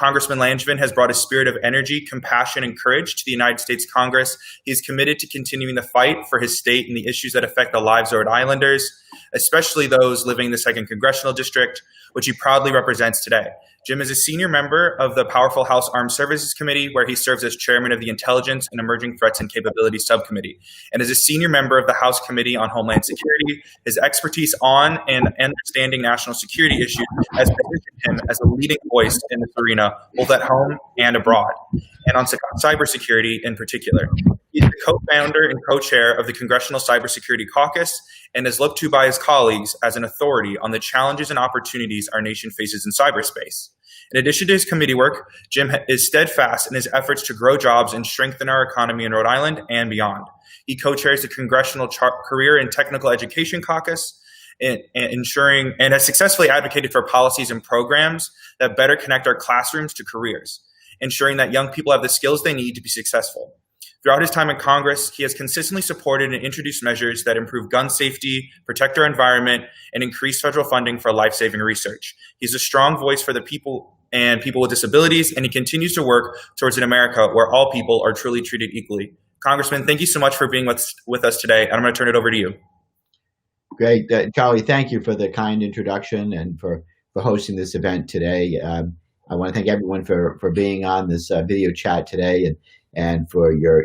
Congressman Langevin has brought a spirit of energy, compassion, and courage to the United States Congress. He is committed to continuing the fight for his state and the issues that affect the lives of Rhode Islanders, especially those living in the 2nd Congressional District, which he proudly represents today. Jim is a senior member of the powerful House Armed Services Committee, where he serves as chairman of the Intelligence and Emerging Threats and Capabilities Subcommittee. And as a senior member of the House Committee on Homeland Security, his expertise on and understanding national security issues has positioned him as a leading voice in this arena, both at home and abroad, and on cybersecurity in particular. He's the co-founder and co-chair of the Congressional Cybersecurity Caucus and is looked to by his colleagues as an authority on the challenges and opportunities our nation faces in cyberspace. In addition to his committee work, Jim is steadfast in his efforts to grow jobs and strengthen our economy in Rhode Island and beyond. He co-chairs the Congressional Career and Technical Education Caucus, and has successfully advocated for policies and programs that better connect our classrooms to careers, ensuring that young people have the skills they need to be successful. Throughout his time in Congress, he has consistently supported and introduced measures that improve gun safety, protect our environment, and increase federal funding for life-saving research. He's a strong voice for the people and people with disabilities, and he continues to work towards an America where all people are truly treated equally. Congressman, thank you so much for being with us today, and I'm going to turn it over to you. Great. Charlie, thank you for the kind introduction and for hosting this event today. I want to thank everyone for being on this video chat today and for your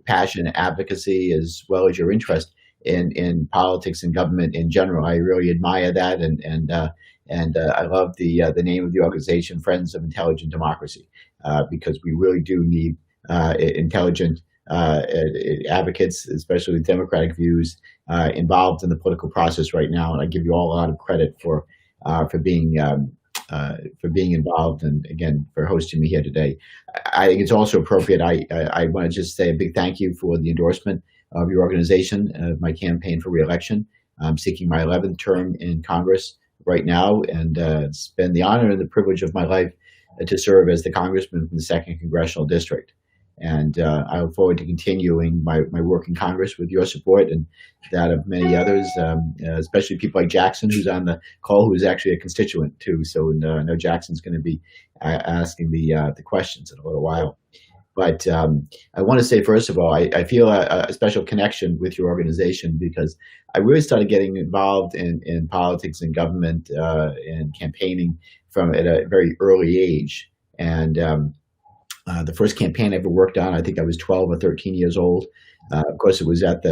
passion and advocacy, as well as your interest in politics and government in general. I really admire that, and I love the name of the organization, Friends of Intelligent Democracy, because we really do need intelligent advocates, especially with democratic views, involved in the political process right now. And I give you all a lot of credit for being involved, and again for hosting me here today. I think it's also appropriate. I want to just say a big thank you for the endorsement of your organization, my campaign for re-election. I'm seeking my 11th term in Congress right now, and it's been the honor and the privilege of my life to serve as the congressman from the 2nd Congressional District. And I look forward to continuing my work in Congress with your support and that of many others, especially people like Jackson, who's on the call, who is actually a constituent too. So I know Jackson's going to be asking the questions in a little while. But I want to say, first of all, I feel a special connection with your organization, because I really started getting involved in politics and government and campaigning from at a very early age. And the first campaign I ever worked on, I think I was 12 or 13 years old. Of course, it was at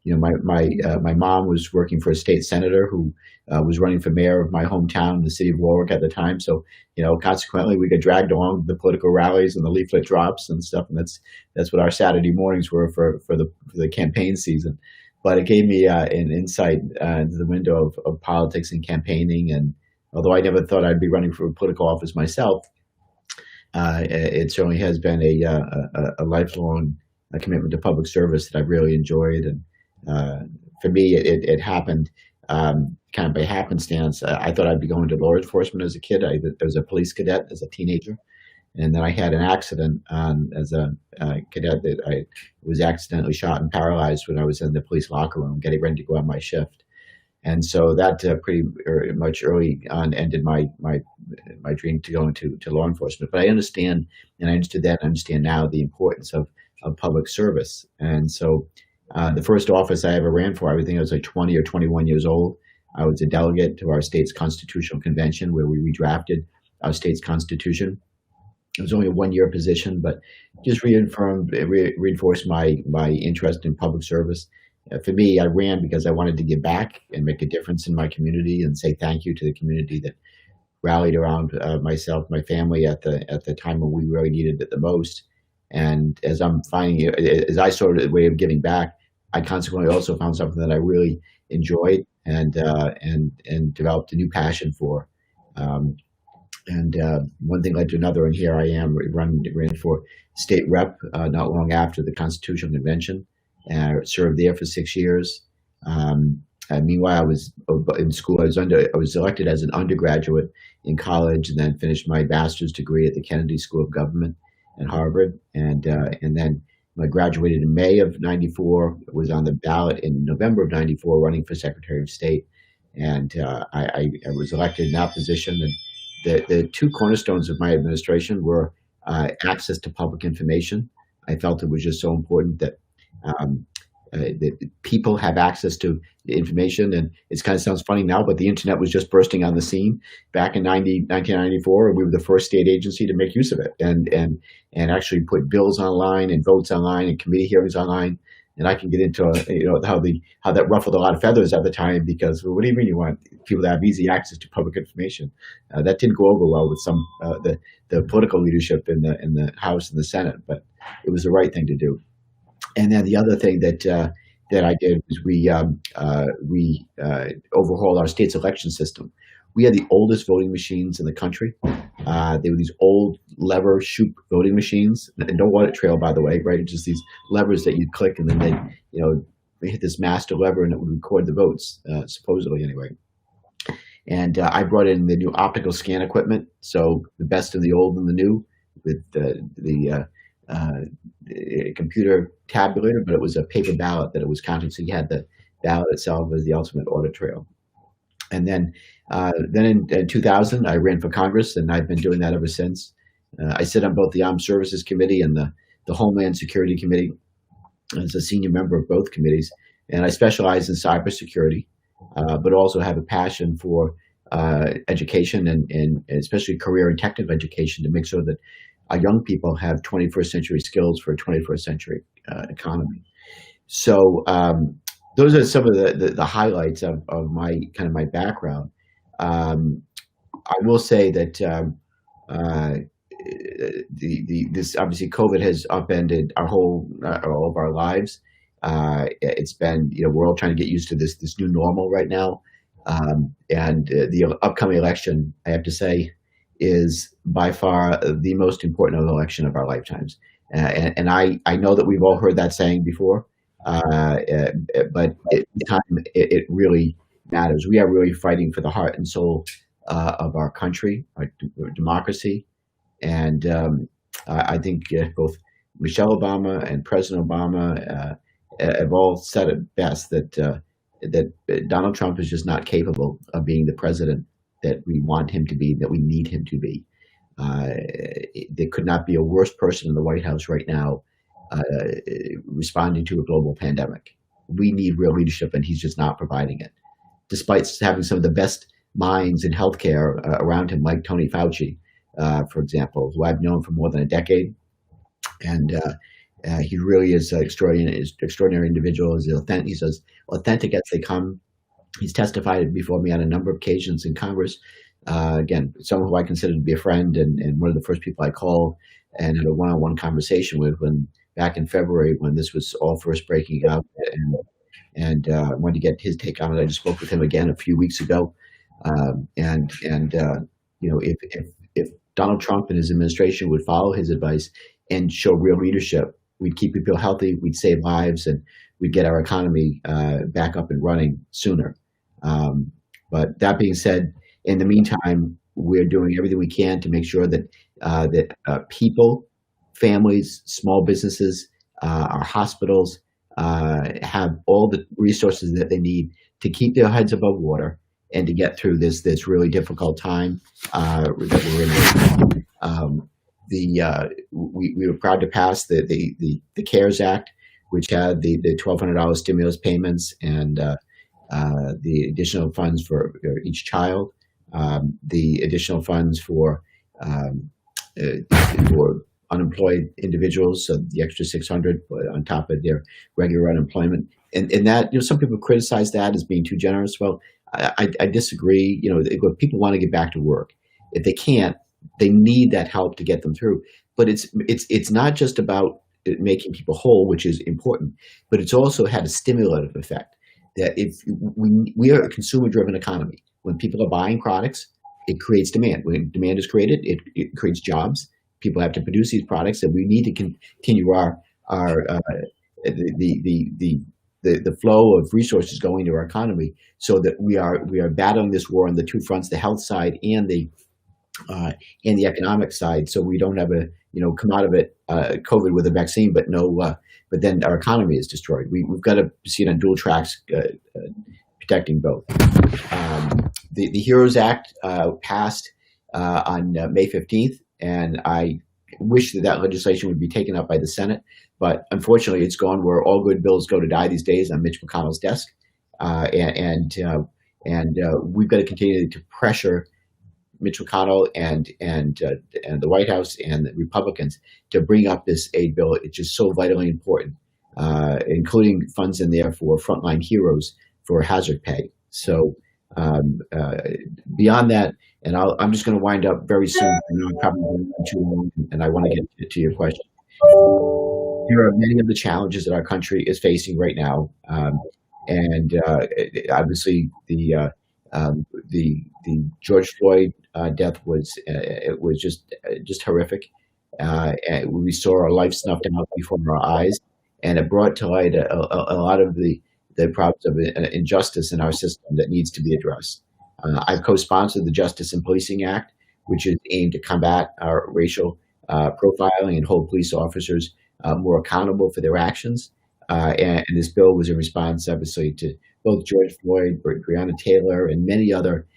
my mom was working for a state senator who was running for mayor of my hometown, the city of Warwick at the time. So, consequently, we got dragged along the political rallies and the leaflet drops and stuff. And that's what our Saturday mornings were for the campaign season. But it gave me an insight into the window of politics and campaigning. And although I never thought I'd be running for a political office myself, it certainly has been a lifelong commitment to public service that I've really enjoyed. And for me, it happened kind of by happenstance. I thought I'd be going to law enforcement as a kid. I was a police cadet as a teenager. And then I had an accident as a cadet that I was accidentally shot and paralyzed when I was in the police locker room getting ready to go on my shift. And so that pretty much early on ended my dream to go into law enforcement. But I understand, and I understood then, I understand now the importance of public service. And so the first office I ever ran for, I think I was like 20 or 21 years old. I was a delegate to our state's constitutional convention, where we redrafted our state's constitution. It was only a one-year position, but just reinforced my interest in public service. For me, I ran because I wanted to give back and make a difference in my community and say thank you to the community that rallied around myself, my family at the time when we really needed it the most. And as I'm finding, as I saw a way of giving back, I consequently also found something that I really enjoyed and developed a new passion for. And one thing led to another, and here I am ran for state rep not long after the Constitutional Convention. Served there for 6 years. And meanwhile, I was in school. I was elected as an undergraduate in college, and then finished my master's degree at the Kennedy School of Government at Harvard. And then I graduated in May of '94. Was on the ballot in November of '94, running for Secretary of State. And I was elected in that position. And the two cornerstones of my administration were access to public information. I felt it was just so important that um, that people have access to information. And it kind of sounds funny now, but the internet was just bursting on the scene back in 1994. We were the first state agency to make use of it and actually put bills online and votes online and committee hearings online. And I can get into how that ruffled a lot of feathers at the time, because, well, what do you mean you want people to have easy access to public information? That didn't go over well with some the political leadership in the House and the Senate, but it was the right thing to do. And then the other thing that I did was we overhauled our state's election system. We had the oldest voting machines in the country. They were these old lever shoot voting machines, and no audit trail, by the way, right? Just these levers that you'd click, and then they hit this master lever, and it would record the votes, supposedly anyway. And I brought in the new optical scan equipment, so the best of the old and the new, with the computer tabulator, but it was a paper ballot that it was counting. So you had the ballot itself as the ultimate audit trail. And then in 2000, I ran for Congress, and I've been doing that ever since. I sit on both the Armed Services Committee and the Homeland Security Committee as a senior member of both committees. And I specialize in cybersecurity, but also have a passion for education and especially career and technical education to make sure that our young people have 21st century skills for a 21st century economy. So those are some of the highlights of my background. I will say that this obviously COVID has upended all of our lives. It's been, we're all trying to get used to this new normal right now, and the upcoming election, I have to say, is by far the most important election of our lifetimes. And I know that we've all heard that saying before, but it really matters. We are really fighting for the heart and soul of our country, our democracy. And I think both Michelle Obama and President Obama have all said it best, that Donald Trump is just not capable of being the president that we want him to be, that we need him to be. There could not be a worse person in the White House right now responding to a global pandemic. We need real leadership, and he's just not providing it, despite having some of the best minds in healthcare around him, like Tony Fauci, for example, who I've known for more than a decade. And he really is an extraordinary individual. He's as authentic as they come. He's testified before me on a number of occasions in Congress. Again, someone who I consider to be a friend, and one of the first people I called and had a one-on-one conversation with back in February, when this was all first breaking up, and I wanted to get his take on it. I just spoke with him again a few weeks ago, if Donald Trump and his administration would follow his advice and show real leadership, we'd keep people healthy, we'd save lives, and we'd get our economy back up and running sooner. But that being said, in the meantime, we're doing everything we can to make sure that people, families, small businesses, our hospitals have all the resources that they need to keep their heads above water and to get through this really difficult time that we're in. We were proud to pass the CARES Act, which had the $1,200 stimulus payments and the additional funds for each child, the additional funds for unemployed individials, so the extra $600 on top of their regular unemployment. And that, some people criticize that as being too generous. Well, I disagree. If people want to get back to work, if they can't, they need that help to get them through. But it's not just about making people whole, which is important, but it's also had a stimulative effect. That if we are a consumer-driven economy, when people are buying products, it creates demand. When demand is created, it creates jobs. People have to produce these products, and we need to continue the flow of resources going to our economy, so that we are battling this war on the two fronts: the health side and the economic side. So we don't have come out of it COVID with a vaccine, but but then our economy is destroyed. We've got to see it on dual tracks, protecting both. The HEROES Act passed on May 15th, and I wish that legislation would be taken up by the Senate, but unfortunately, it's gone where all good bills go to die these days, on Mitch McConnell's desk, and we've got to continue to pressure Mitch McConnell and the White House and the Republicans to bring up this aid bill. It's just so vitally important, including funds in there for frontline heroes for hazard pay. So beyond that, and I'm just going to wind up very soon. I know I'm probably going too long, and I want to get to your question. There are many of the challenges that our country is facing right now, and obviously the George Floyd death was just horrific. And we saw our life snuffed out before our eyes, and it brought to light a lot of the problems of injustice in our system that needs to be addressed. I've co-sponsored the Justice and Policing Act, which is aimed to combat our racial profiling and hold police officers more accountable for their actions. And this bill was in response, obviously, to both George Floyd, Breonna Taylor, and many other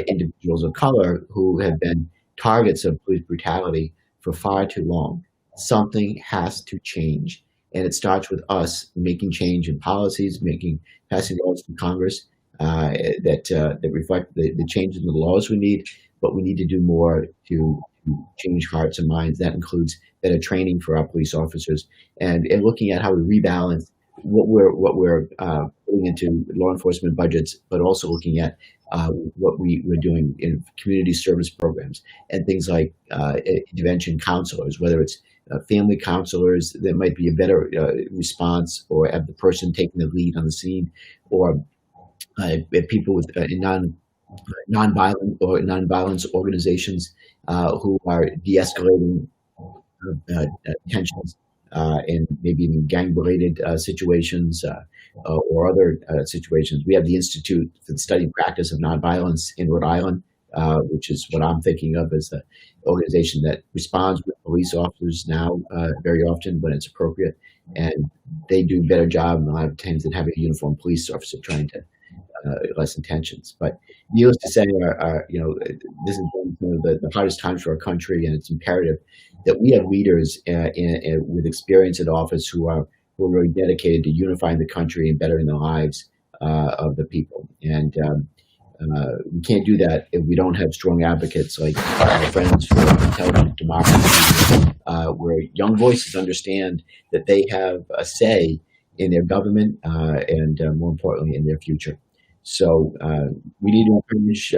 individuals of color who have been targets of police brutality for far too long. Something has to change, and it starts with us making change in policies, passing laws to Congress that reflect the changes in the laws we need. But we need to do more to change hearts and minds. That includes better training for our police officers, and looking at how we rebalance what we're putting into law enforcement budgets, but also looking at what we're doing in community service programs and things like intervention counselors, whether it's family counselors that might be a better response, or have the person taking the lead on the scene, or people with nonviolence organizations who are de-escalating tensions in maybe even gang-related situations or other situations. We have the Institute for the Study and Practice of Nonviolence in Rhode Island, which is what I'm thinking of as the organization that responds with police officers now very often when it's appropriate. And they do a better job a lot of times than having a uniformed police officer trying to lessen tensions. But needless to say, this is one of the hardest times for our country, and it's imperative that we have leaders with experience in office who are really dedicated to unifying the country and bettering the lives of the people. And we can't do that if we don't have strong advocates like our friends for intelligent democracy, where young voices understand that they have a say in their government and more importantly in their future. So we need to encourage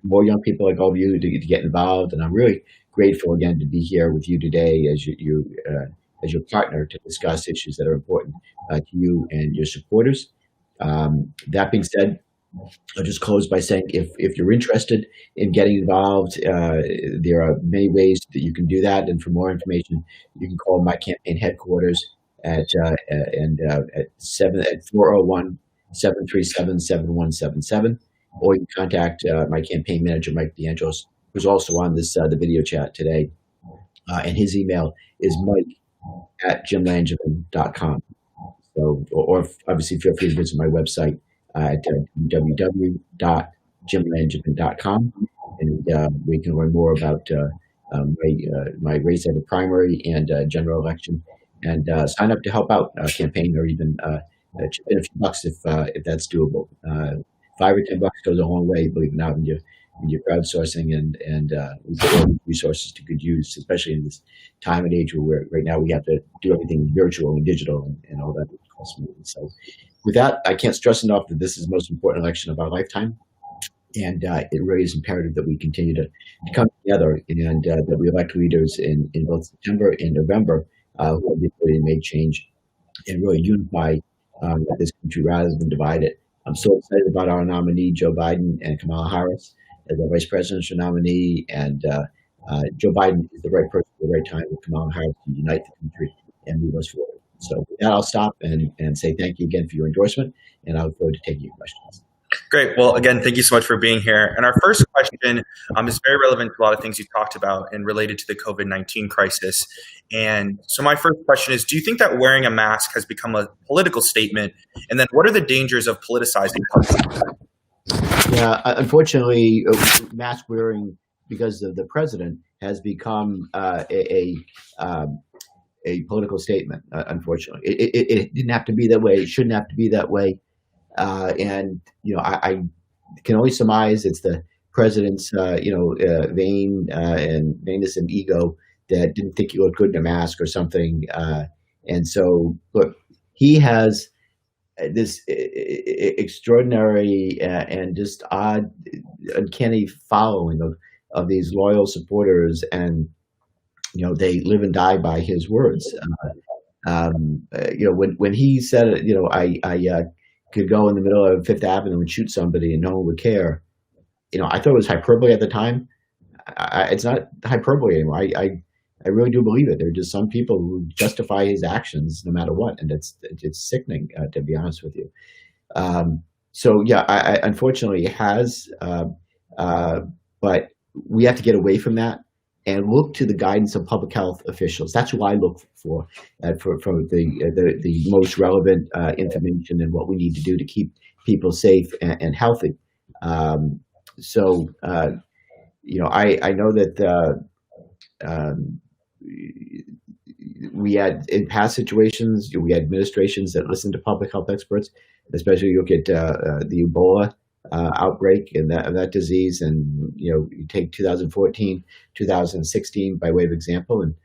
more young people like all of you to get involved, and I'm really grateful again to be here with you today as as your partner to discuss issues that are important to you and your supporters. That being said, I'll just close by saying if you're interested in getting involved, there are many ways that you can do that, and for more information, you can call my campaign headquarters at 401-737-7177, or you can contact my campaign manager, Mike DeAngelis, who's also on the video chat today, and his email is mike@jimlangevin.com. So, or obviously feel free to visit my website at www.jimlangevin.com, and we can learn more about my race at a primary and general election, and sign up to help out a campaign, or even chip in a few bucks if that's doable. $5 or $10 goes a long way, believe it or not, when you're crowdsourcing and we put all these resources to good use, especially in this time and age where right now we have to do everything virtual and digital and all that costs money. So with that, I can't stress enough that this is the most important election of our lifetime. And it really is imperative that we continue to come together, and that we elect leaders in both September and November who will be able to make change and really unify this country rather than divide it. I'm so excited about our nominee, Joe Biden, and Kamala Harris as our vice presidential nominee. And Joe Biden is the right person at the right time with Kamala Harris to unite the country and move us forward. So with that, I'll stop and say thank you again for your endorsement, and I look forward to taking your questions. Great. Well, again, thank you so much for being here. And our first question is very relevant to a lot of things you talked about and related to the COVID-19 crisis. And so my first question is, do you think that wearing a mask has become a political statement? And then what are the dangers of politicizing? Yeah, unfortunately, mask wearing because of the president has become um, a political statement. Unfortunately, it didn't have to be that way. It shouldn't have to be that way. And I can only surmise it's the president's vain and vainness and ego that didn't think he looked good in a mask or something. And so, look, he has this extraordinary and just odd, uncanny following of these loyal supporters, and they live and die by his words. When he said, I could go in the middle of Fifth Avenue and shoot somebody and no one would care. I thought it was hyperbole at the time. It's not hyperbole anymore. I really do believe it. There are just some people who justify his actions no matter what, and it's sickening, to be honest with you. So yeah, unfortunately it has, but we have to get away from that and look to the guidance of public health officials. That's who I look for the most relevant information and what we need to do to keep people safe and healthy. I know that we had in past situations, we had administrations that listened to public health experts, especially you look at the Ebola outbreak and that disease, and you take 2014, 2016 by way of example, and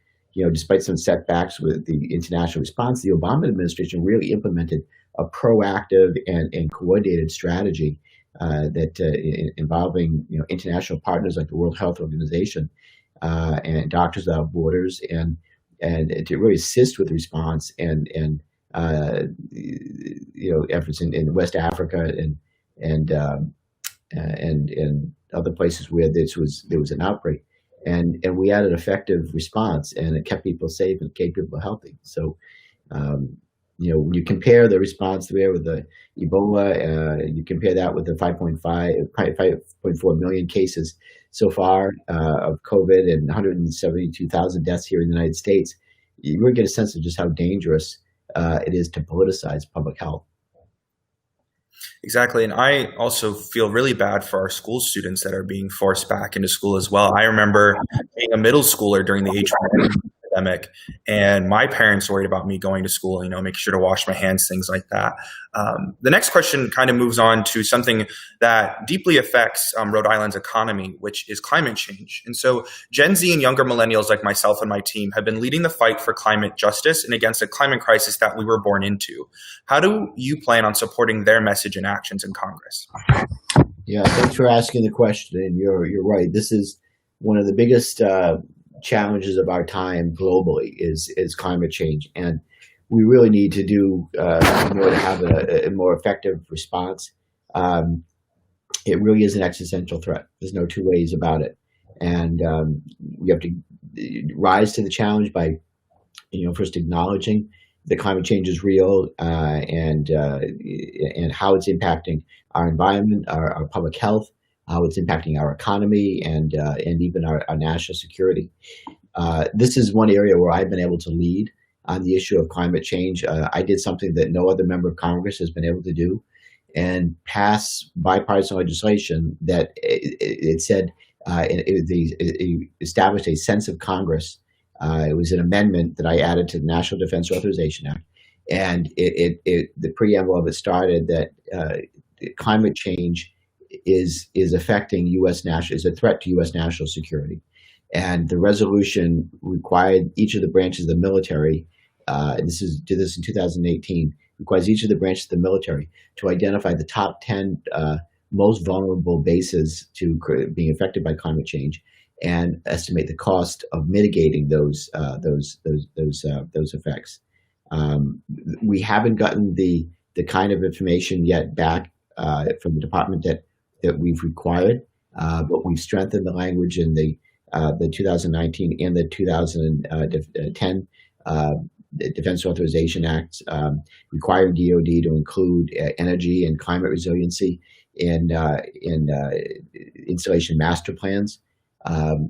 despite some setbacks with the international response, the Obama administration really implemented a proactive and coordinated strategy involving international partners like the World Health Organization and Doctors Without Borders, and to really assist with response and efforts in West Africa and other places where there was an outbreak, and we had an effective response, and it kept people safe and kept people healthy. So when you compare the response there with the Ebola, you compare that with the 5.4 million cases so far of COVID and 172,000 deaths here in the United States, you really get a sense of just how dangerous it is to politicize public health. Exactly. And I also feel really bad for our school students that are being forced back into school as well. I remember being a middle schooler during the H1N1 pandemic, and my parents worried about me going to school, making sure to wash my hands, things like that. The next question kind of moves on to something that deeply affects Rhode Island's economy, which is climate change. And so Gen Z and younger millennials like myself and my team have been leading the fight for climate justice and against a climate crisis that we were born into. How do you plan on supporting their message and actions in Congress? Yeah, thanks for asking the question. And you're right. This is one of the biggest challenges of our time globally is climate change, and we really need to do more to have a more effective response. It really is an existential threat. There's no two ways about it, and we have to rise to the challenge by, first acknowledging that climate change is real and how it's impacting our environment, our public health, how it's impacting our economy, and even our national security. This is one area where I've been able to lead on the issue of climate change. I did something that no other member of Congress has been able to do, and pass bipartisan legislation that it said it established a sense of Congress. It was an amendment that I added to the National Defense Authorization Act, and the preamble of it started that climate change is affecting is a threat to U.S. national security, and the resolution required each of the branches of the military. Did this in 2018. Requires each of the branches of the military to identify the top 10 most vulnerable bases to being affected by climate change, and estimate the cost of mitigating those effects. We haven't gotten the kind of information yet back from the department that we've required, but we've strengthened the language in the 2019 and the 2010 Defense Authorization Acts, requiring DoD to include energy and climate resiliency in installation master plans.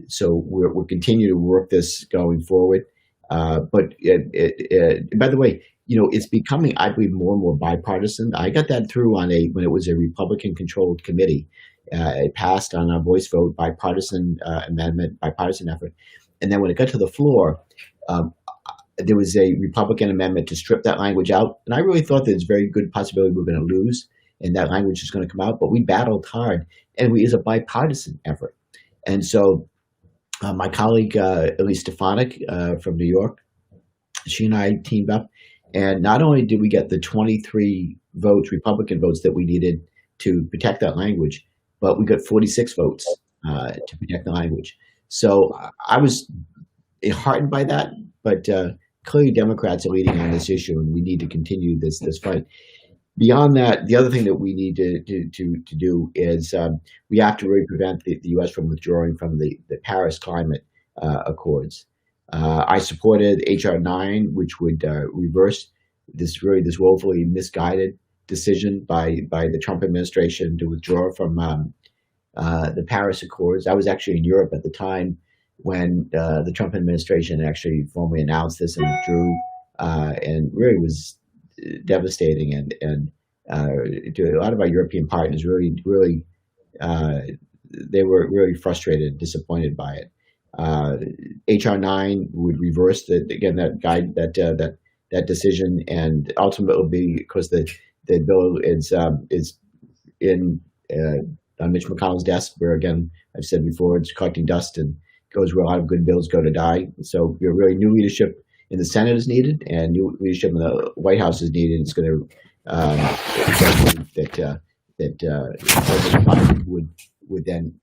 So we're continuing to work this going forward. But by the way, it's becoming, I believe, more and more bipartisan. I got that through when it was a Republican-controlled committee, It passed on a voice vote, bipartisan amendment, bipartisan effort. And then when it got to the floor, um, there was a Republican amendment to strip that language out. And I really thought there's a very good possibility we we're going to lose and that language is going to come out. But we battled hard, and it was a bipartisan effort. And so my colleague, Elise Stefanik from New York, she and I teamed up. And not only did we get the 23 votes, Republican votes that we needed to protect that language, but we got 46 votes to protect the language. So I was heartened by that, but clearly Democrats are leading on this issue, and we need to continue this fight. Beyond that, the other thing that we need to do is we have to really prevent the U.S. from withdrawing from the Paris Climate Accords. I supported H.R. 9, which would reverse this woefully misguided decision by the Trump administration to withdraw from the Paris Accords. I was actually in Europe at the time when the Trump administration actually formally announced this and withdrew, and really was devastating. And to a lot of our European partners, really, they were really frustrated and disappointed by it. HR 9 would reverse that decision, and ultimately will be, because the bill is in on Mitch McConnell's desk, where again I've said before it's collecting dust and goes where a lot of good bills go to die. So really new leadership in the Senate is needed, and new leadership in the White House is needed. It's going to President Biden would then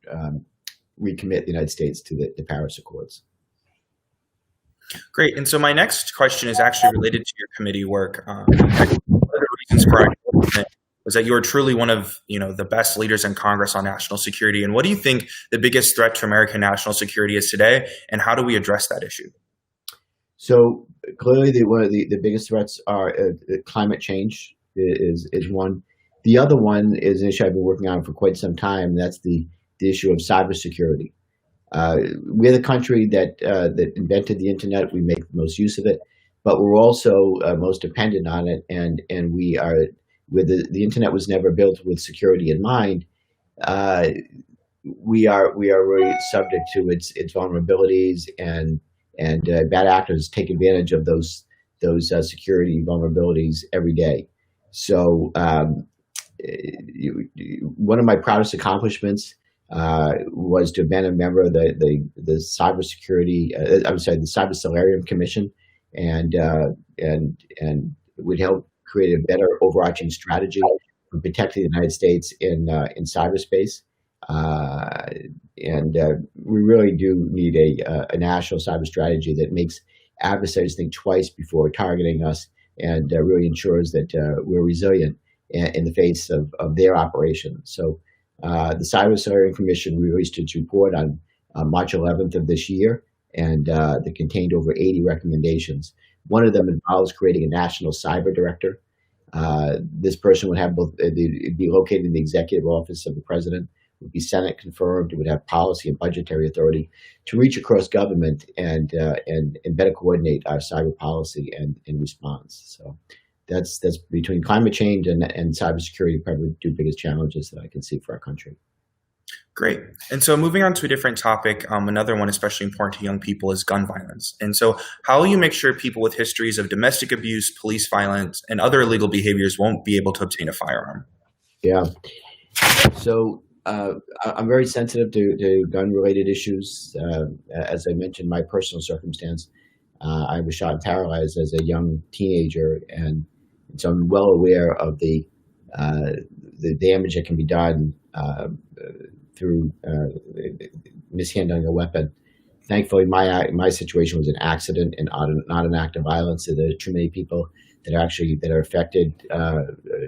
recommit the United States to the Paris Accords. Great. And so my next question is actually related to your committee work. One of the reasons for our engagement was that you are truly one of the best leaders in Congress on national security. And what do you think the biggest threat to American national security is today, and how do we address that issue? So clearly, one of the biggest threats are climate change is one. The other one is an issue I've been working on for quite some time. And that's the issue of cybersecurity. We're the country that invented the internet. We make the most use of it, but we're also most dependent on it. And we are, where the internet was never built with security in mind. We are really subject to its vulnerabilities, and bad actors take advantage of those security vulnerabilities every day. So one of my proudest accomplishments was to have been a member of the cybersecurity. The Cyber Solarium Commission, and would help create a better overarching strategy for protecting the United States in cyberspace. We really do need a national cyber strategy that makes adversaries think twice before targeting us, and really ensures that we're resilient in the face of their operations. So the Cyber Solarium Commission released its report on March 11th of this year, and that contained over 80 recommendations. One of them involves creating a national cyber director. This person would have be located in the executive office of the president, would be Senate confirmed, it would have policy and budgetary authority to reach across government and better coordinate our cyber policy and response. So that's between climate change and cybersecurity, probably the two biggest challenges that I can see for our country. Great. And so moving on to a different topic, another one especially important to young people is gun violence. And so how will you make sure people with histories of domestic abuse, police violence, and other illegal behaviors won't be able to obtain a firearm? Yeah. So I'm very sensitive to gun-related issues. As I mentioned, my personal circumstance, I was shot and paralyzed as a young teenager, and so I'm well aware of the damage that can be done through mishandling a weapon. Thankfully, my situation was an accident and not an act of violence. There are too many people that are affected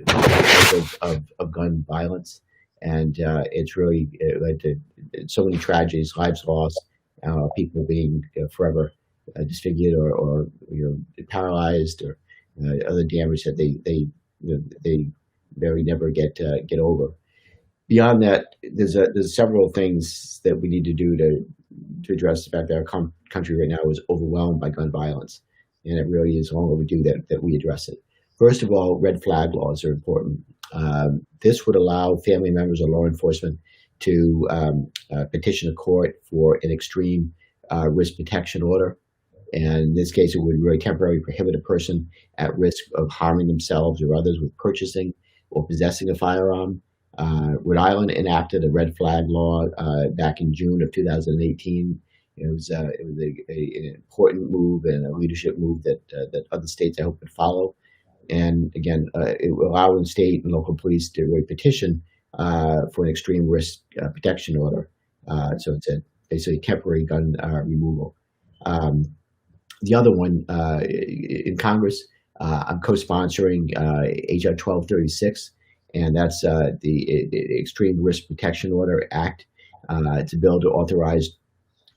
because of gun violence, and it's really led to so many tragedies, lives lost, people being forever disfigured or paralyzed, or other damage that they very never get over. Beyond that, there's several things that we need to do to address the fact that our country right now is overwhelmed by gun violence, and it really is long overdue that we address it. First of all, red flag laws are important. This would allow family members or law enforcement to petition a court for an extreme risk protection order. And in this case, it would really temporarily prohibit a person at risk of harming themselves or others with purchasing or possessing a firearm. Rhode Island enacted a red flag law back in June of 2018. It was an important move and a leadership move that other states, I hope, would follow. And again, it will allow the state and local police to really petition for an extreme risk protection order. So it's basically temporary gun removal. The other one in Congress, I'm co-sponsoring HR 1236, and that's the Extreme Risk Protection Order Act. It's a bill to authorize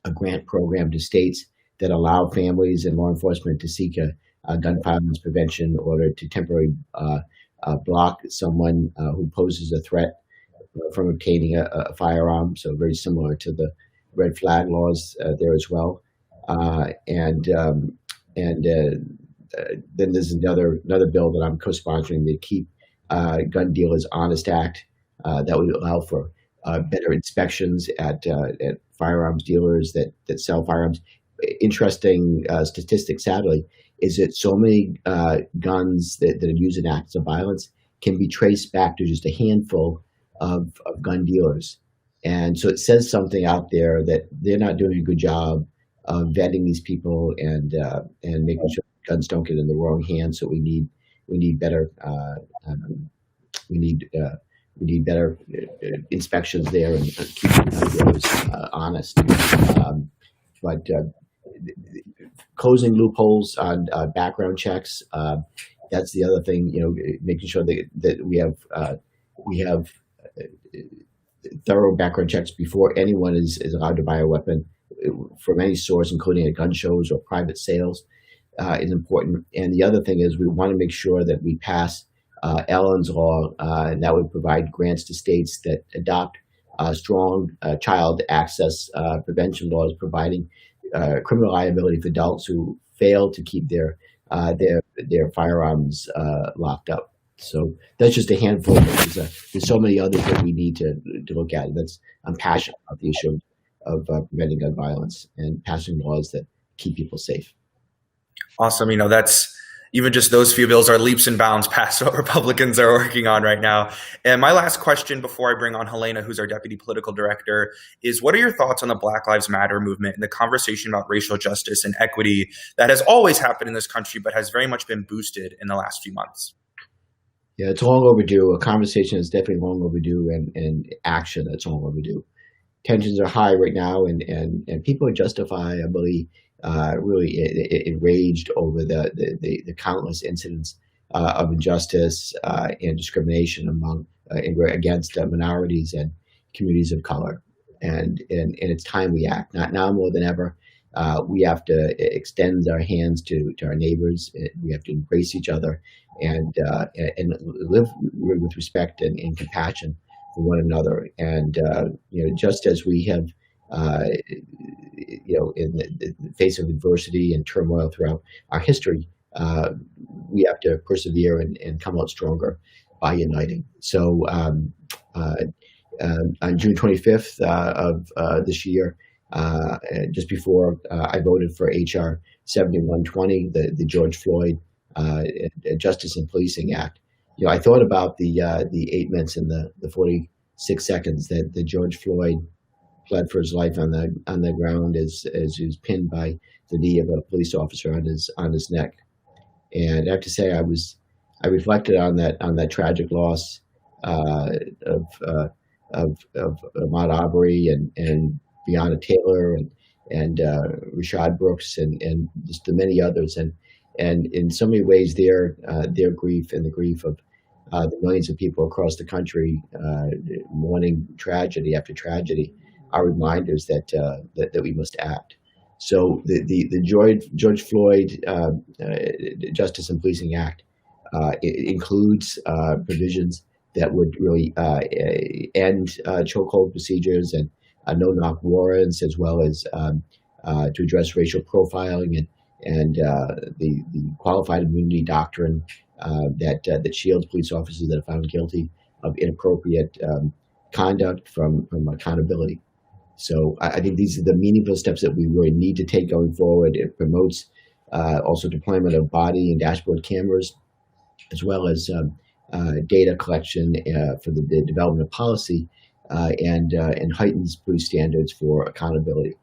a grant program to states that allow families and law enforcement to seek a gun violence prevention order to temporarily block someone who poses a threat from obtaining a firearm. So very similar to the red flag laws there as well. And then there's another bill that I'm co-sponsoring, the Keep Gun Dealers Honest Act, that would allow for better inspections at firearms dealers that sell firearms. Interesting statistic, sadly, is that so many guns that are used in acts of violence can be traced back to just a handful of gun dealers. And so it says something out there that they're not doing a good job of vetting these people and making sure guns don't get in the wrong hands. So we need better better inspections there and keeping those honest. But closing loopholes on background checks. That's the other thing. Making sure that we have thorough background checks before anyone is allowed to buy a weapon from any source, including at gun shows or private sales, is important. And the other thing is we want to make sure that we pass Ellen's law, and that would provide grants to states that adopt strong child access prevention laws, providing criminal liability for adults who fail to keep their firearms locked up. So that's just a handful. There's so many others that we need to look at. I'm passionate about the issue of preventing gun violence and passing laws that keep people safe. Awesome. That's even just those few bills are leaps and bounds past what Republicans are working on right now. And my last question before I bring on Helena, who's our deputy political director, is what are your thoughts on the Black Lives Matter movement and the conversation about racial justice and equity that has always happened in this country, but has very much been boosted in the last few months? Yeah, it's long overdue. A conversation is definitely long overdue, and action that's long overdue. Tensions are high right now, and people are justifiably really enraged over the countless incidents of injustice and discrimination against minorities and communities of color. And it's time we act. Not now more than ever. We have to extend our hands to our neighbors. We have to embrace each other and live with respect and compassion for one another. And just as we have, in the face of adversity and turmoil throughout our history, we have to persevere and come out stronger by uniting. So on June 25th of this year, just before I voted for HR 7120, the George Floyd Justice and Policing Act, I thought about the 8 minutes and the 46 seconds that George Floyd fled for his life on the ground as he was pinned by the knee of a police officer on his neck. And I have to say, I reflected on that tragic loss of Ahmaud Arbery and Breonna Taylor and Rashad Brooks and just the many others, and in so many ways their grief and the grief of the millions of people across the country mourning tragedy after tragedy are reminders that we must act. So the George Floyd Justice and Policing Act it includes provisions that would really end chokehold procedures and no-knock warrants, as well as to address racial profiling and the qualified immunity doctrine that shields police officers that are found guilty of inappropriate conduct, from accountability. So I think these are the meaningful steps that we really need to take going forward. It promotes also deployment of body and dashboard cameras, as well as data collection for the development of policy, and heightens police standards for accountability.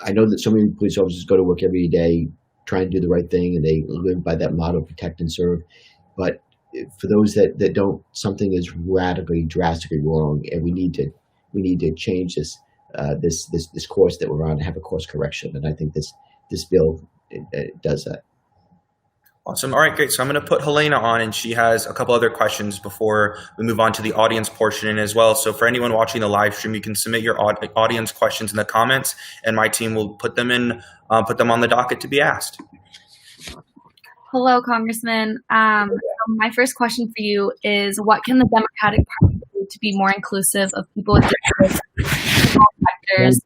I know that so many police officers go to work every day trying to do the right thing, and they live by that motto, protect and serve. But for those that don't, something is radically, drastically wrong, and we need to change this course that we're on and have a course correction. And I think this bill does that. Awesome. All right, great. So I'm going to put Helena on, and she has a couple other questions before we move on to the audience portion as well. So for anyone watching the live stream, you can submit your audience questions in the comments, and my team will put them on the docket to be asked. Hello, Congressman. My first question for you is, what can the Democratic Party do to be more inclusive of people with different sectors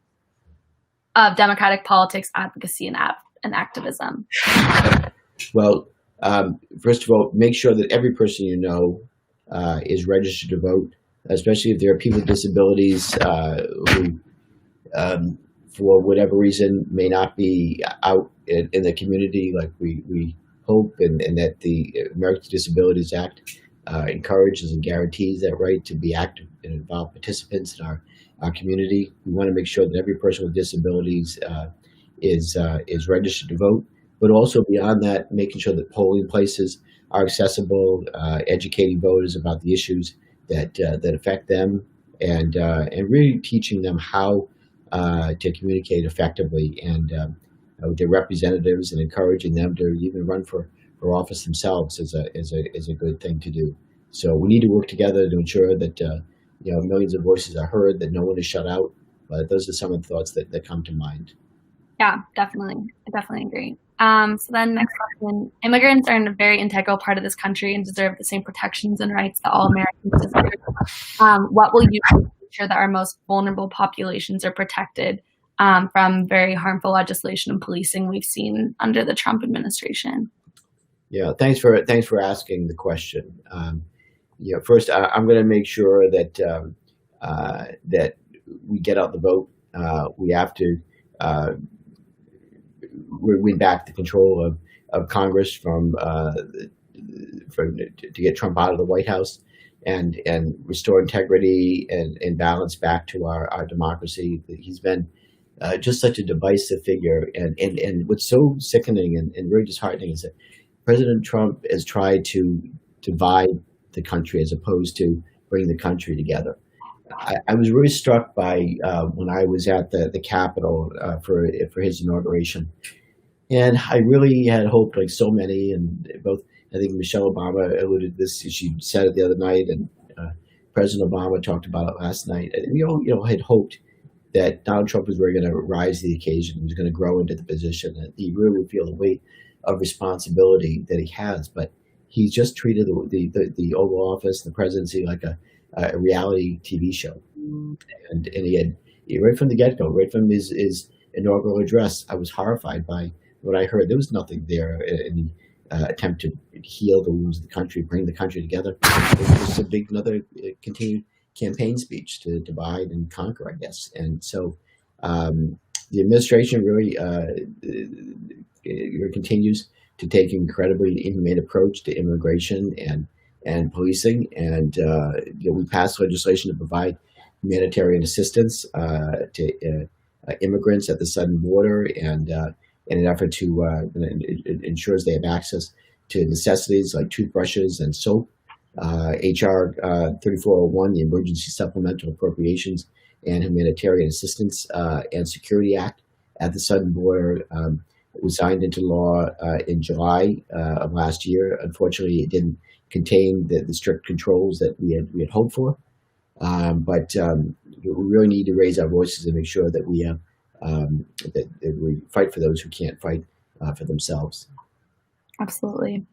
of democratic politics, advocacy, and activism? Well, first of all, make sure that every person you know is registered to vote, especially if there are people with disabilities who, for whatever reason, may not be out in the community like we hope, and that the Americans with Disabilities Act encourages and guarantees that right to be active and involved participants in our community. We want to make sure that every person with disabilities is registered to vote. But also beyond that, making sure that polling places are accessible, educating voters about the issues that affect them, and really teaching them how to communicate effectively, and with their representatives, and encouraging them to even run for office themselves is a good thing to do. So we need to work together to ensure that millions of voices are heard, that no one is shut out. But those are some of the thoughts that come to mind. Yeah, definitely. I definitely agree. So then next question, immigrants are a very integral part of this country and deserve the same protections and rights that all Americans deserve. What will you do to ensure that our most vulnerable populations are protected from very harmful legislation and policing we've seen under the Trump administration? Yeah, thanks for asking the question. First, I'm going to make sure that that we get out the vote. We have to win back the control of Congress to get Trump out of the White House, and restore integrity and balance back to our democracy. He's been just such a divisive figure, and what's so sickening and very disheartening is that President Trump has tried to divide the country as opposed to bring the country together. I was really struck by when I was at the Capitol for his inauguration, and I really had hoped, like so many, and I think Michelle Obama alluded to this. She said it the other night, and President Obama talked about it last night. And we all had hoped that Donald Trump was really going to rise to the occasion. He was going to grow into the position, and he really would feel the weight of responsibility that he has. But he's just treated the Oval Office, the presidency, like a reality TV show. And he had, right from the get-go, right from his inaugural address, I was horrified by what I heard. There was nothing there in the attempt to heal the wounds of the country, bring the country together. It was just another continued campaign speech to divide and conquer, I guess. And so the administration really continues to take an incredibly inhumane approach to immigration and policing. And we passed legislation to provide humanitarian assistance to immigrants at the southern border, and in an effort to ensures they have access to necessities like toothbrushes and soap. HR 3401, the Emergency Supplemental Appropriations and Humanitarian Assistance and Security Act at the southern border, was signed into law in July of last year. Unfortunately, it didn't contain the strict controls that we had hoped for. But we really need to raise our voices and make sure that we have that we fight for those who can't fight for themselves. Absolutely.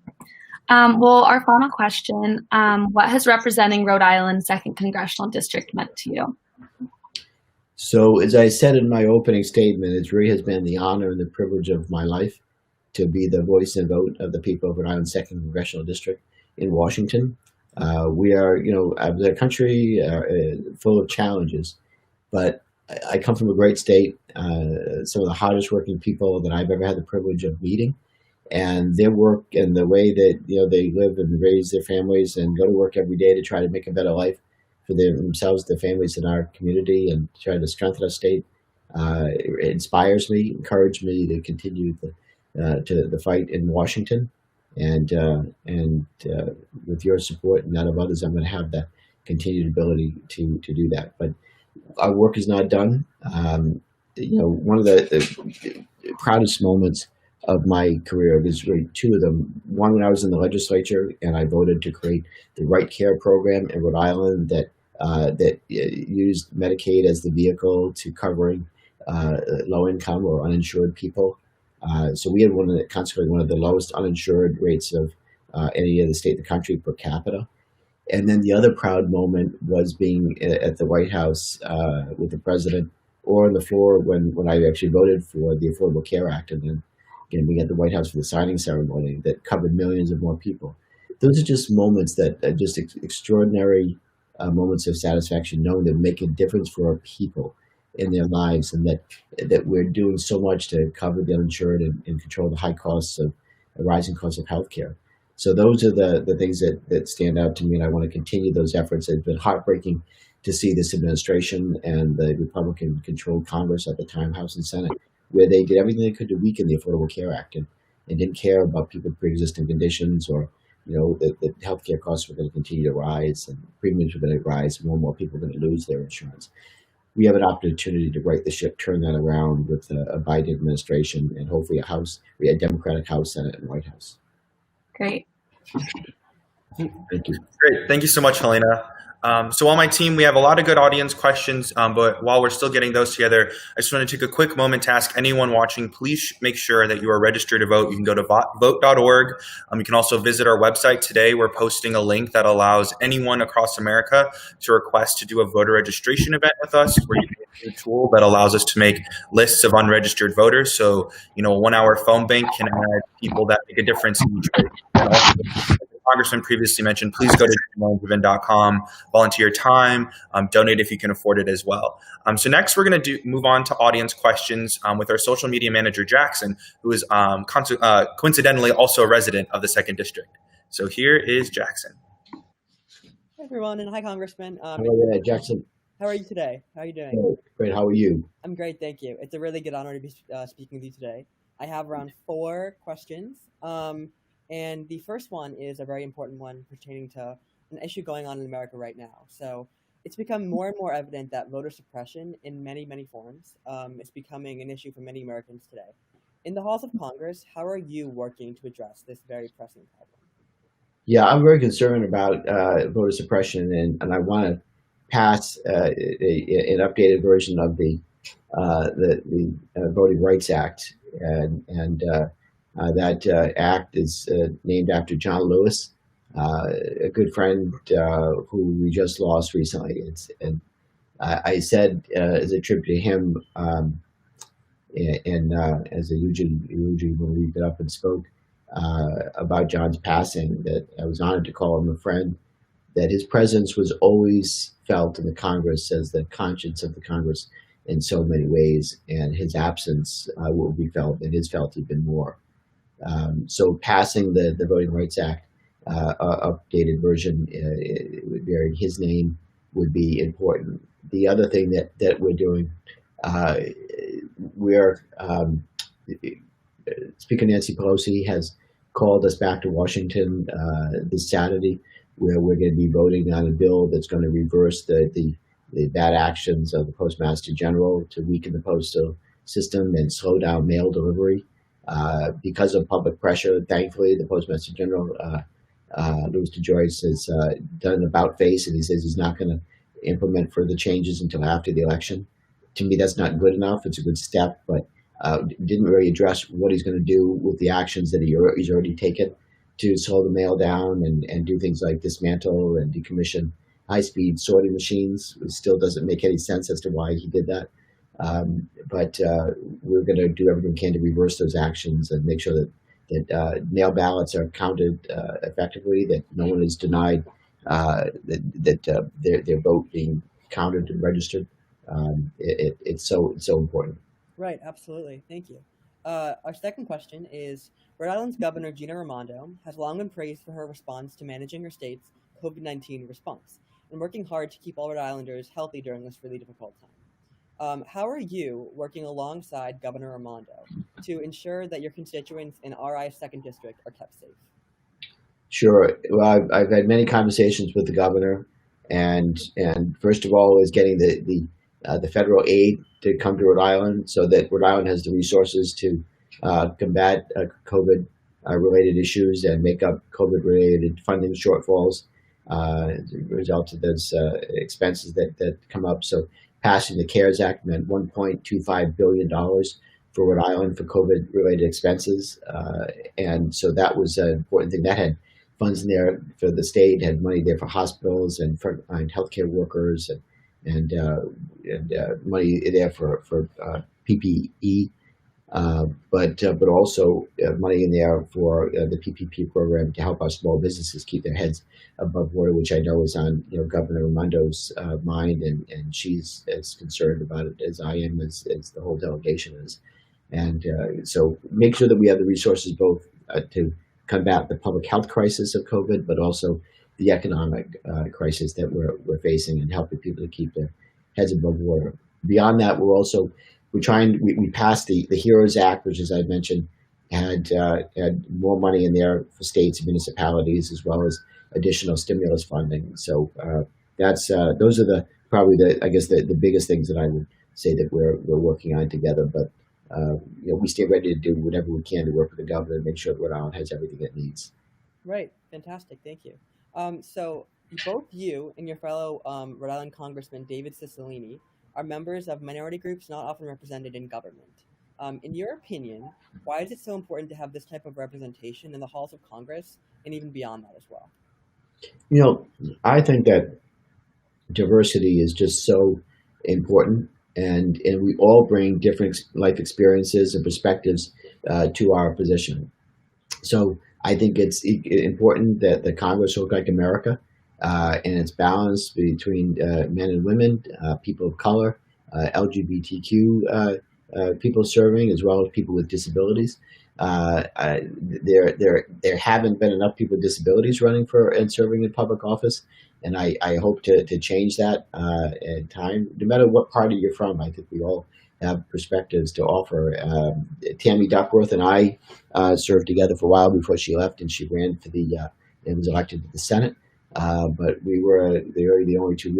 Well, our final question, what has representing Rhode Island's 2nd Congressional District meant to you? So, as I said in my opening statement, it really has been the honor and the privilege of my life to be the voice and vote of the people of Rhode Island's 2nd Congressional District in Washington. We are, a country full of challenges, but I come from a great state, some of the hardest working people that I've ever had the privilege of meeting, and their work and the way that they live and raise their families and go to work every day to try to make a better life for themselves, their families, in our community, and try to strengthen our state. It inspires me, encourages me to continue the fight in Washington, and with your support and that of others, I'm going to have the continued ability to do that. But our work is not done. One of the proudest moments of my career, there's really two of them. One, when I was in the legislature and I voted to create the Right Care program in Rhode Island that used Medicaid as the vehicle to covering low income or uninsured people. So we had consequently one of the lowest uninsured rates of any other state in the country per capita. And then the other proud moment was being at the White House with the president, or on the floor when I actually voted for the Affordable Care Act, and then again being at the White House for the signing ceremony that covered millions of more people. Those are just moments that are just extraordinary moments of satisfaction, knowing that make a difference for our people in their lives, and that we're doing so much to cover the uninsured and control the high costs of the rising costs of healthcare. So those are the things that stand out to me, and I want to continue those efforts. It's been heartbreaking to see this administration and the Republican-controlled Congress at the time, House and Senate, where they did everything they could to weaken the Affordable Care Act and didn't care about people with pre-existing conditions, or that healthcare costs were going to continue to rise and premiums were going to rise. More and more people are going to lose their insurance. We have an opportunity to right the ship, turn that around with a Biden administration, and hopefully a Democratic House, Senate, and White House. Great. Thank you. Great. Thank you so much, Helena. So on my team, we have a lot of good audience questions, but while we're still getting those together, I just want to take a quick moment to ask anyone watching, please make sure that you are registered to vote. You can go to vote.org. You can also visit our website today. We're posting a link that allows anyone across America to request to do a voter registration event with us, where you can use a tool that allows us to make lists of unregistered voters. So, a 1-hour phone bank can add people that make a difference in each race. And also, Congressman previously mentioned, please go to Langevin.com, volunteer time, donate if you can afford it as well. So next, we're going to move on to audience questions with our social media manager, Jackson, who is coincidentally also a resident of the 2nd District. So here is Jackson. Hi, everyone, and hi, Congressman. Hello, Jackson. How are you today? How are you doing? Great. How are you? I'm great, thank you. It's a really good honor to be speaking with you today. I have around 4 questions. And the first one is a very important one pertaining to an issue going on in America right now. So it's become more and more evident that voter suppression in many, many forms is becoming an issue for many Americans today. In the halls of Congress, how are you working to address this very pressing problem? Yeah, I'm very concerned about voter suppression, and I want to pass an updated version of the Voting Rights Act, and that act is named after John Lewis, a good friend who we just lost recently. I said as a tribute to him, as a eulogy when we got up and spoke about John's passing, that I was honored to call him a friend, that his presence was always felt in the Congress as the conscience of the Congress in so many ways, and his absence will be felt and is felt even more. So passing the Voting Rights Act updated version bearing his name would be important. The other thing that we're doing, Speaker Nancy Pelosi has called us back to Washington this Saturday, where we're going to be voting on a bill that's going to reverse the bad actions of the Postmaster General to weaken the postal system and slow down mail delivery. Because of public pressure, thankfully, the Postmaster General, Louis DeJoyce, has done an about face, and he says he's not going to implement further changes until after the election. To me, that's not good enough. It's a good step, but didn't really address what he's going to do with the actions that he's already taken to slow the mail down and do things like dismantle and decommission high-speed sorting machines. It still doesn't make any sense as to why he did that. But we're going to do everything we can to reverse those actions and make sure that mail ballots are counted effectively, that no one is denied their vote being counted and registered. It's so important. Right, absolutely. Thank you. Our second question is Rhode Island's Governor Gina Raimondo has long been praised for her response to managing her state's COVID-19 response and working hard to keep all Rhode Islanders healthy during this really difficult time. How are you working alongside Governor Raimondo to ensure that your constituents in RI's 2nd District are kept safe? Sure. Well, I've had many conversations with the governor, and first of all is getting the federal aid to come to Rhode Island so that Rhode Island has the resources to combat COVID related issues and make up COVID related funding shortfalls as a result of those expenses that come up. So passing the CARES Act meant $1.25 billion for Rhode Island for COVID related expenses. And so that was an important thing. That had funds in there for the state, had money there for hospitals and frontline healthcare workers, and money there for PPE, but also money in there for the PPP program to help our small businesses keep their heads above water, which I know is on Governor Raimondo's mind, and she's as concerned about it as I am, as the whole delegation is. And so make sure that we have the resources both to combat the public health crisis of COVID, but also the economic crisis that we're facing, and helping people to keep their heads above water. Beyond that, we passed the HEROES Act, which, as I mentioned, had more money in there for states and municipalities, as well as additional stimulus funding. So those are probably the biggest things that I would say that we're working on together. But we stay ready to do whatever we can to work with the governor and make sure that Rhode Island has everything it needs. Right, fantastic, thank you. So both you and your fellow Rhode Island Congressman David Cicilline are members of minority groups not often represented in government. In your opinion, why is it so important to have this type of representation in the halls of Congress and even beyond that as well? I think that diversity is just so important, and we all bring different life experiences and perspectives to our position. So I think it's important that the Congress look like America, and it's balanced between men and women, people of color, LGBTQ people serving, as well as people with disabilities. There haven't been enough people with disabilities running for and serving in public office, and I hope to change that in time. No matter what party you're from, I think we all have perspectives to offer. Tammy Duckworth and I served together for a while before she left, and she ran for and was elected to the Senate. But we were the only two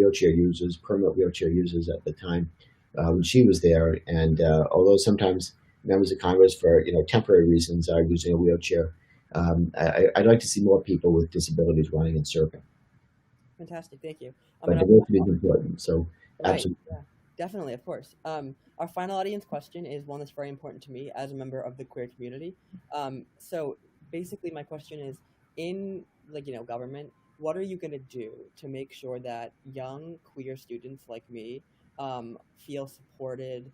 permanent wheelchair users at the time when she was there. And although sometimes members of Congress, for temporary reasons, are using a wheelchair, I'd like to see more people with disabilities running and serving. Fantastic, thank you. But diversity is important, so right, absolutely. Yeah, definitely, of course. Our final audience question is one that's very important to me as a member of the queer community. So basically, my question is, in government, what are you going to do to make sure that young queer students like me feel supported,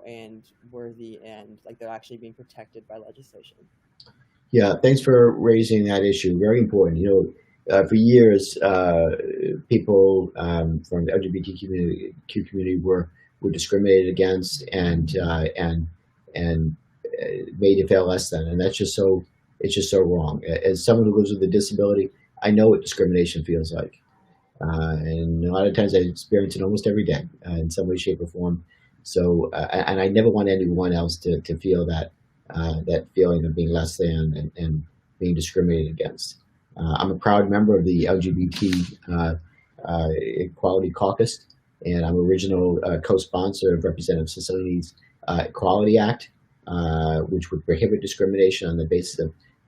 and worthy, and like they're actually being protected by legislation? Yeah, thanks for raising that issue. Very important. For years, people from the LGBTQ community were discriminated against and made to feel less than, and that's just so wrong. As someone who lives with a disability, I know what discrimination feels like, and a lot of times I experience it almost every day in some way, shape, or form. So, and I never want anyone else to feel that feeling of being less than and being discriminated against. I'm a proud member of the LGBT Equality Caucus, and I'm original co-sponsor of Representative Cicilline's Equality Act, which would prohibit discrimination on the basis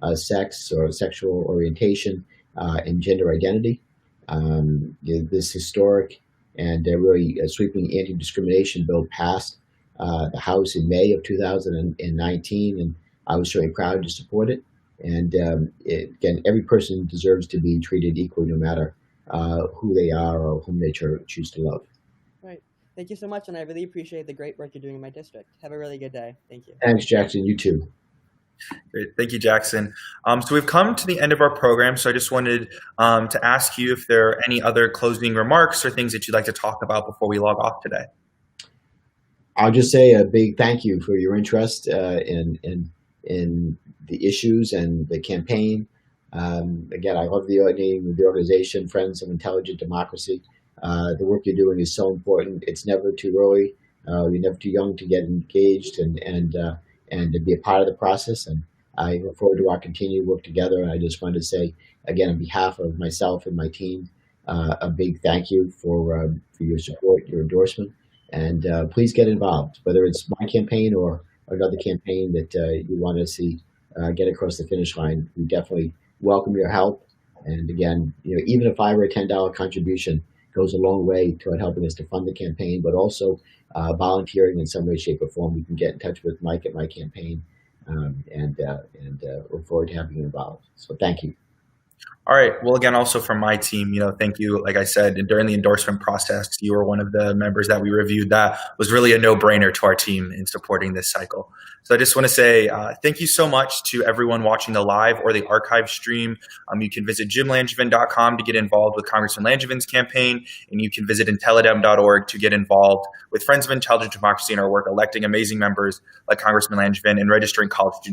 of sex or sexual orientation and gender identity. This historic and really sweeping anti-discrimination bill passed the House in May of 2019, and I was very proud to support it. And again, every person deserves to be treated equally, no matter who they are or whom they choose to love. Right. Thank you so much, and I really appreciate the great work you're doing in my district. Have a really good day. Thank you. Thanks, Jackson. You too. Great. Thank you, Jackson. So we've come to the end of our program. So I just wanted to ask you if there are any other closing remarks or things that you'd like to talk about before we log off today. I'll just say a big thank you for your interest in the issues and the campaign. Again, I love the name of the organization, Friends of Intelligent Democracy. The work you're doing is so important. It's never too early. You're never too young to get engaged and to be a part of the process. And I look forward to our continued work together. And I just wanted to say, again, on behalf of myself and my team, a big thank you for your support, your endorsement. And please get involved, whether it's my campaign or another campaign that you want to see get across the finish line. We definitely welcome your help. And again, even a $5 or $10 contribution goes a long way toward helping us to fund the campaign, but also volunteering in some way, shape, or form. You can get in touch with Mike at my campaign, and look forward to having you involved. So thank you. All right. Well, again, also from my team, thank you. Like I said, during the endorsement process, you were one of the members that we reviewed that was really a no-brainer to our team in supporting this cycle. So I just want to say thank you so much to everyone watching the live or the archive stream. You can visit jimlangevin.com to get involved with Congressman Langevin's campaign, and you can visit intelidem.org to get involved with Friends of Intelligent Democracy in our work electing amazing members like Congressman Langevin and registering college students